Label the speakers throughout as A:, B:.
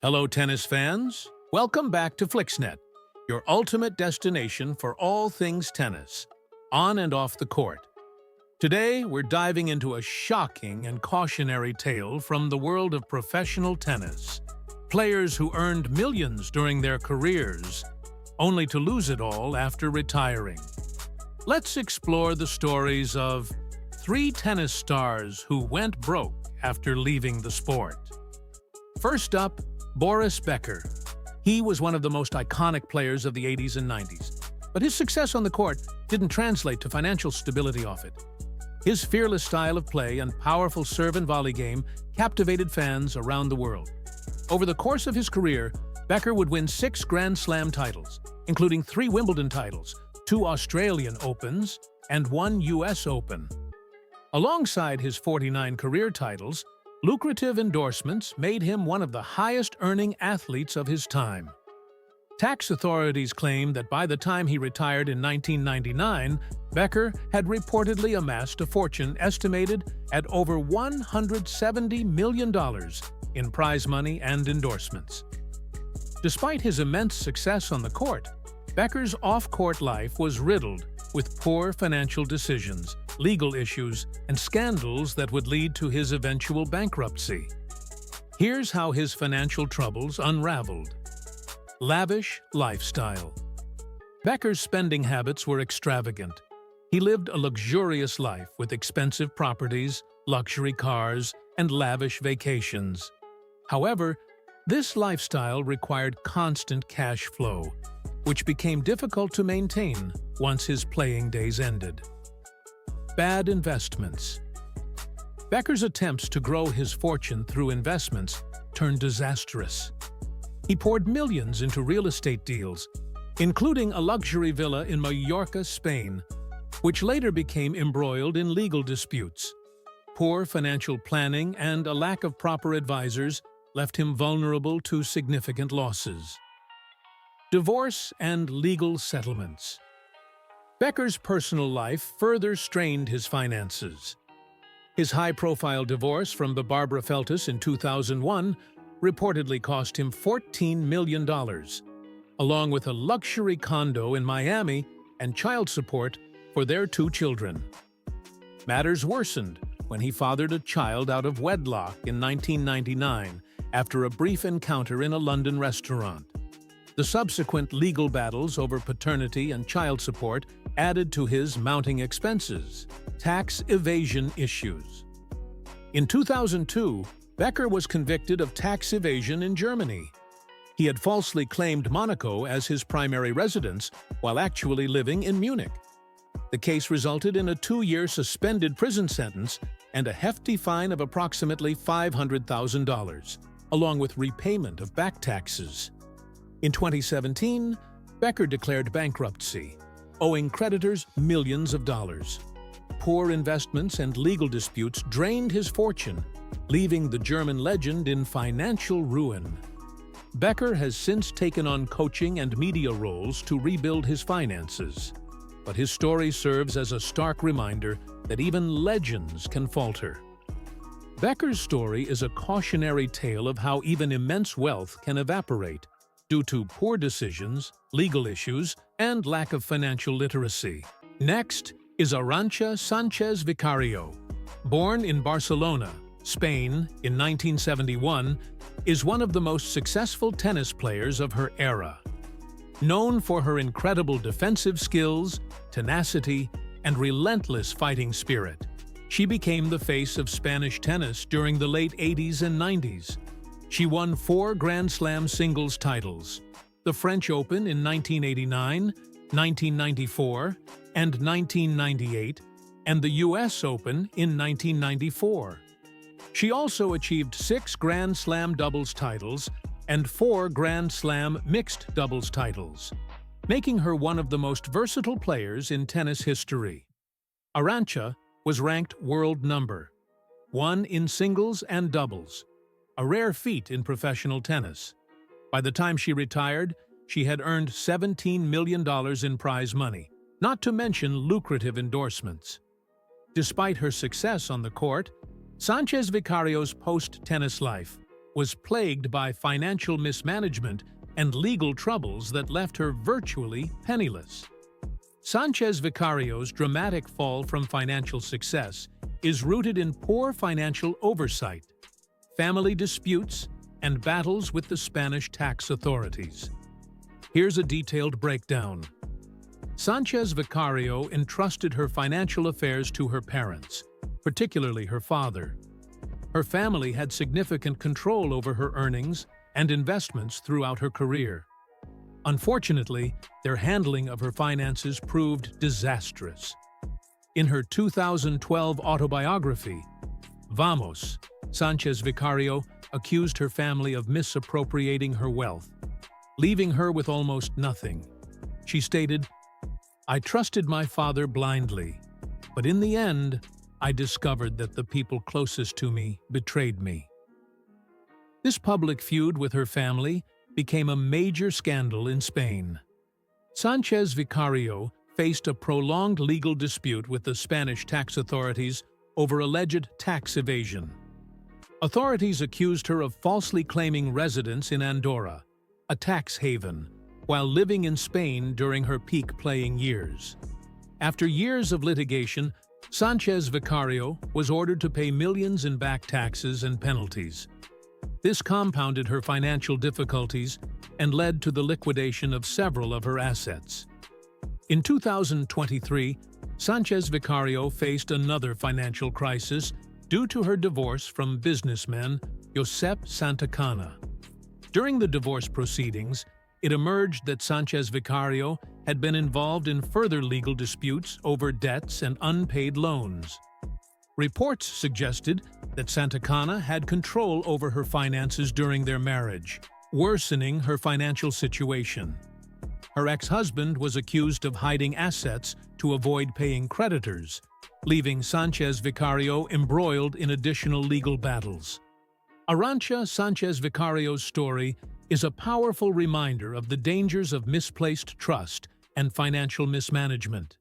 A: Hello, tennis fans. Welcome back to FlixNet, your ultimate destination for all things tennis, on and off the court. Today, we're diving into a shocking and cautionary tale from the world of professional tennis. Players who earned millions during their careers, only to lose it all after retiring. Let's explore the stories of 3 tennis stars who went broke after leaving the sport. First up, Boris Becker. He was one of the most iconic players of the 80s and 90s, but his success on the court didn't translate to financial stability off it. His fearless style of play and powerful serve and volley game captivated fans around the world. Over the course of his career, Becker would win 6 Grand Slam titles, including 3 Wimbledon titles, 2 Australian Opens, and 1 US Open. Alongside his 49 career titles, lucrative endorsements made him one of the highest-earning athletes of his time. Tax authorities claim that by the time he retired in 1999, Becker had reportedly amassed a fortune estimated at over $170 million in prize money and endorsements. Despite his immense success on the court, Becker's off-court life was riddled with poor financial decisions, legal issues, and scandals that would lead to his eventual bankruptcy. Here's how his financial troubles unraveled. Lavish lifestyle. Becker's spending habits were extravagant. He lived a luxurious life with expensive properties, luxury cars, and lavish vacations. However, this lifestyle required constant cash flow, which became difficult to maintain once his playing days ended. Bad investments. Becker's attempts to grow his fortune through investments turned disastrous. He poured millions into real estate deals, including a luxury villa in Mallorca, Spain, which later became embroiled in legal disputes. Poor financial planning and a lack of proper advisors left him vulnerable to significant losses. Divorce and legal settlements. Becker's personal life further strained his finances. His high-profile divorce from Barbara Feltus in 2001 reportedly cost him $14 million, along with a luxury condo in Miami and child support for their 2 children. Matters worsened when he fathered a child out of wedlock in 1999 after a brief encounter in a London restaurant. The subsequent legal battles over paternity and child support added to his mounting expenses. Tax evasion issues. In 2002, Becker was convicted of tax evasion in Germany. He had falsely claimed Monaco as his primary residence while actually living in Munich. The case resulted in a 2-year suspended prison sentence and a hefty fine of approximately $500,000, along with repayment of back taxes. In 2017, Becker declared bankruptcy, owing creditors millions of dollars. Poor investments and legal disputes drained his fortune, leaving the German legend in financial ruin. Becker has since taken on coaching and media roles to rebuild his finances, but his story serves as a stark reminder that even legends can falter. Becker's story is a cautionary tale of how even immense wealth can evaporate due to poor decisions, legal issues, and lack of financial literacy. Next is Arantxa Sánchez Vicario. Born in Barcelona, Spain in 1971, is one of the most successful tennis players of her era. Known for her incredible defensive skills, tenacity, and relentless fighting spirit, she became the face of Spanish tennis during the late 80s and 90s. She won 4 Grand Slam singles titles, the French Open in 1989, 1994, and 1998, and the US Open in 1994. She also achieved 6 Grand Slam doubles titles and 4 Grand Slam mixed doubles titles, making her one of the most versatile players in tennis history. Arantxa was ranked world number 1 in singles and doubles, a rare feat in professional tennis. By the time she retired, she had earned $17 million in prize money, not to mention lucrative endorsements. Despite her success on the court, Sánchez Vicario's post-tennis life was plagued by financial mismanagement and legal troubles that left her virtually penniless. Sanchez Vicario's dramatic fall from financial success is rooted in poor financial oversight, family disputes, and battles with the Spanish tax authorities. Here's a detailed breakdown. Sanchez Vicario entrusted her financial affairs to her parents, particularly her father. Her family had significant control over her earnings and investments throughout her career. Unfortunately, their handling of her finances proved disastrous. In her 2012 autobiography, Vamos, Sanchez Vicario accused her family of misappropriating her wealth, leaving her with almost nothing. She stated, "I trusted my father blindly, but in the end, I discovered that the people closest to me betrayed me." This public feud with her family became a major scandal in Spain. Sanchez Vicario faced a prolonged legal dispute with the Spanish tax authorities over alleged tax evasion. Authorities accused her of falsely claiming residence in Andorra, a tax haven, while living in Spain during her peak playing years. After years of litigation, Sanchez Vicario was ordered to pay millions in back taxes and penalties. This compounded her financial difficulties and led to the liquidation of several of her assets. In 2023, Sanchez Vicario faced another financial crisis due to her divorce from businessman Josep Santacana. During the divorce proceedings, it emerged that Sanchez Vicario had been involved in further legal disputes over debts and unpaid loans. Reports suggested that Santacana had control over her finances during their marriage, worsening her financial situation. Her ex-husband was accused of hiding assets to avoid paying creditors, leaving Sanchez Vicario embroiled in additional legal battles. Arantxa Sanchez Vicario's story is a powerful reminder of the dangers of misplaced trust and financial mismanagement.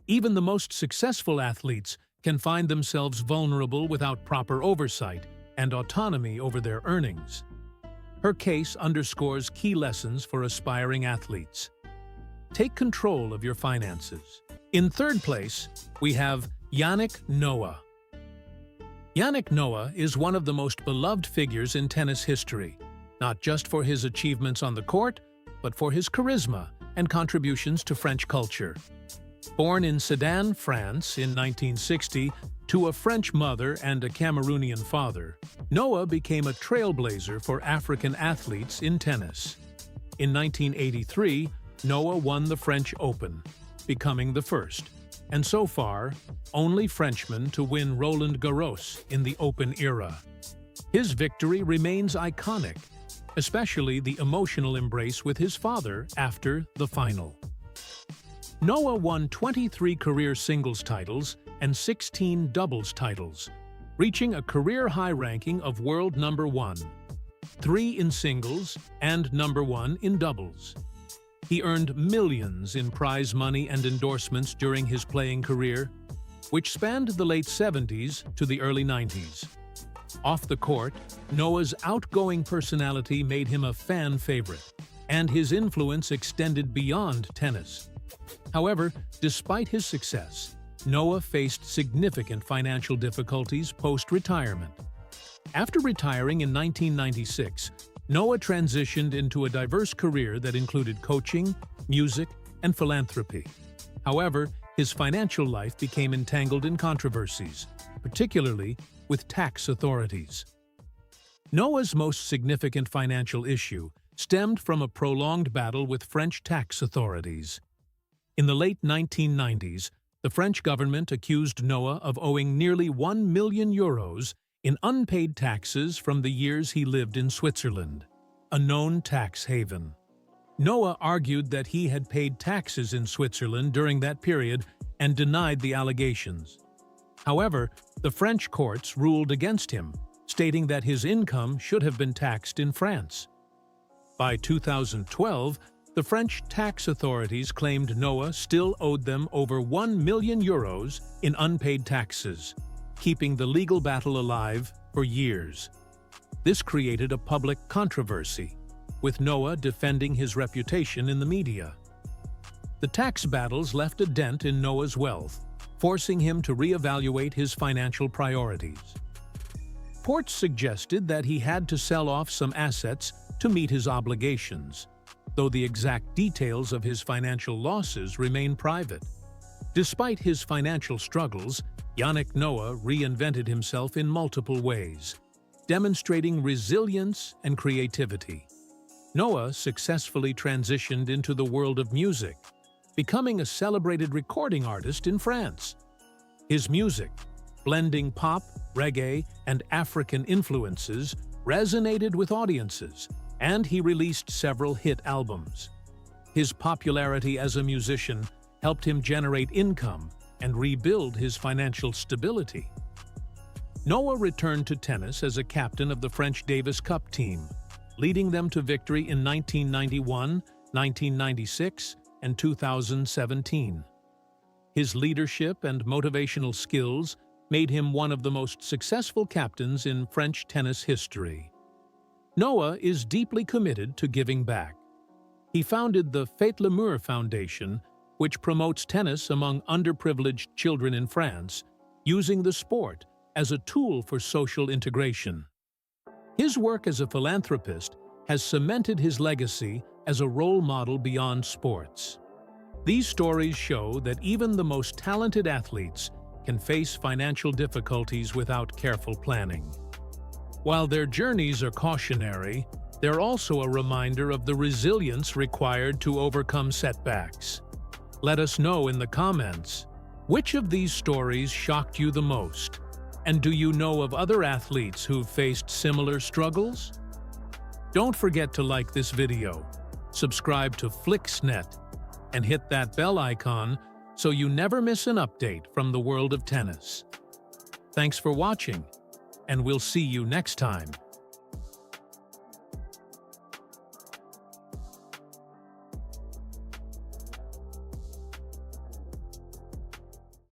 A: Even the most successful athletes can find themselves vulnerable without proper oversight and autonomy over their earnings. Her case underscores key lessons for aspiring athletes. Take control of your finances. In third place, we have Yannick Noah. Yannick Noah is one of the most beloved figures in tennis history, not just for his achievements on the court, but for his charisma and contributions to French culture. Born in Sedan, France in 1960 to a French mother and a Cameroonian father, Noah became a trailblazer for African athletes in tennis. In 1983, Noah won the French Open, becoming the first, and so far, only Frenchman to win Roland Garros in the Open era. His victory remains iconic, especially the emotional embrace with his father after the final. Noah won 23 career singles titles and 16 doubles titles, reaching a career-high ranking of world number 1, 3 in singles and number 1 in doubles. He earned millions in prize money and endorsements during his playing career, which spanned the late 70s to the early 90s. Off the court, Noah's outgoing personality made him a fan favorite, and his influence extended beyond tennis. However, despite his success, Noah faced significant financial difficulties post-retirement. After retiring in 1996, Noah transitioned into a diverse career that included coaching, music, and philanthropy. However, his financial life became entangled in controversies, particularly with tax authorities. Noah's most significant financial issue stemmed from a prolonged battle with French tax authorities. In the late 1990s, the French government accused Noah of owing nearly €1 million in unpaid taxes from the years he lived in Switzerland, a known tax haven. Noah argued that he had paid taxes in Switzerland during that period and denied the allegations. However, the French courts ruled against him, stating that his income should have been taxed in France. By 2012, the French tax authorities claimed Noah still owed them over €1 million in unpaid taxes, keeping the legal battle alive for years. This created a public controversy, with Noah defending his reputation in the media. The tax battles left a dent in Noah's wealth, forcing him to reevaluate his financial priorities. Reports suggested that he had to sell off some assets to meet his obligations, though the exact details of his financial losses remain private. Despite his financial struggles, Yannick Noah reinvented himself in multiple ways, demonstrating resilience and creativity. Noah successfully transitioned into the world of music, becoming a celebrated recording artist in France. His music, blending pop, reggae, and African influences, resonated with audiences, and he released several hit albums. His popularity as a musician helped him generate income and rebuild his financial stability. Noah returned to tennis as a captain of the French Davis Cup team, leading them to victory in 1991, 1996, and 2017. His leadership and motivational skills made him one of the most successful captains in French tennis history. Noah is deeply committed to giving back. He founded the Faites L'amour Foundation, which promotes tennis among underprivileged children in France, using the sport as a tool for social integration. His work as a philanthropist has cemented his legacy as a role model beyond sports. These stories show that even the most talented athletes can face financial difficulties without careful planning. While their journeys are cautionary, they're also a reminder of the resilience required to overcome setbacks. Let us know in the comments, which of these stories shocked you the most? And do you know of other athletes who've faced similar struggles? Don't forget to like this video, subscribe to FlixNet, and hit that bell icon so you never miss an update from the world of tennis. Thanks for watching, and we'll see you next time.